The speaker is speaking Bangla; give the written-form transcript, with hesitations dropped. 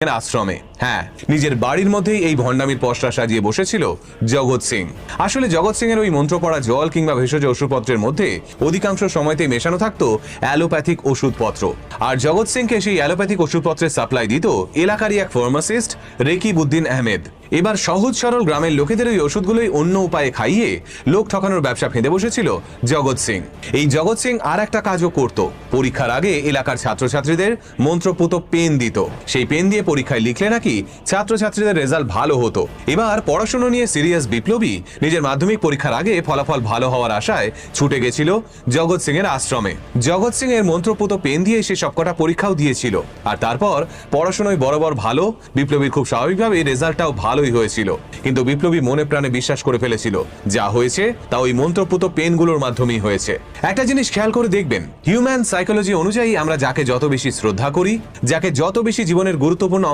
আশ্রমে। হ্যাঁ, নিজের বাড়ির মধ্যেই এই ভণ্ডামির পসরা সাজিয়ে বসেছিল জগৎ সিং। আসলে জগৎ সিং এর ওই মন্ত্র পড়া জল কিংবা ভেষজ ওষুধপত্রের মধ্যে অধিকাংশ সময়তেই মেশানো থাকতো অ্যালোপ্যাথিক ওষুধপত্র। আর জগৎ সিংকে সেই অ্যালোপ্যাথিক ওষুধপত্রের সাপ্লাই দিত এলাকারই এক ফার্মাসিস্ট রেকিবউদ্দিন আহমেদ। এবার সহজ সরল গ্রামের লোকেদের ওই ওষুধগুলোই অন্য উপায়ে খাইয়ে লোক ঠকানোর ব্যবসা ফেঁদে বসেছিল জগৎ সিং। এই জগৎ সিং আর একটা কাজও করত, পরীক্ষার আগে এলাকার ছাত্রছাত্রীদের মন্ত্রপুত পেন দিত। সেই পেন দিয়ে পরীক্ষায় লিখলে নাকি ছাত্রছাত্রীদের রেজাল্ট ভালো হতো। এবার পড়াশোনা নিয়ে সিরিয়াস বিপ্লবী নিজের মাধ্যমিক পরীক্ষার আগে ফলাফল ভালো হওয়ার আশায় ছুটে গেছিল জগৎ সিং এর আশ্রমে। জগৎ সিং এর মন্ত্রপুত পেন দিয়ে সে সবকটা পরীক্ষাও দিয়েছিল। আর তারপর পড়াশোনায় বরাবর ভালো, বিপ্লবীর খুব স্বাভাবিকভাবে রেজাল্টটাও ভালোই হয়েছিল। কিন্তু বিপ্লবী মনে প্রাণে বিশ্বাস করে ফেলেছিল যা হয়েছে তা ওই মন্ত্রপুত পেনগুলোর মাধ্যমেই হয়েছে। একটা জিনিস খেয়াল করে দেখবেন, হিউম্যান সাইকোলজি অনুযায়ী আমরা যাকে যত বেশি শ্রদ্ধা করি, যাকে যত বেশি জীবনের গুরুত্বপূর্ণ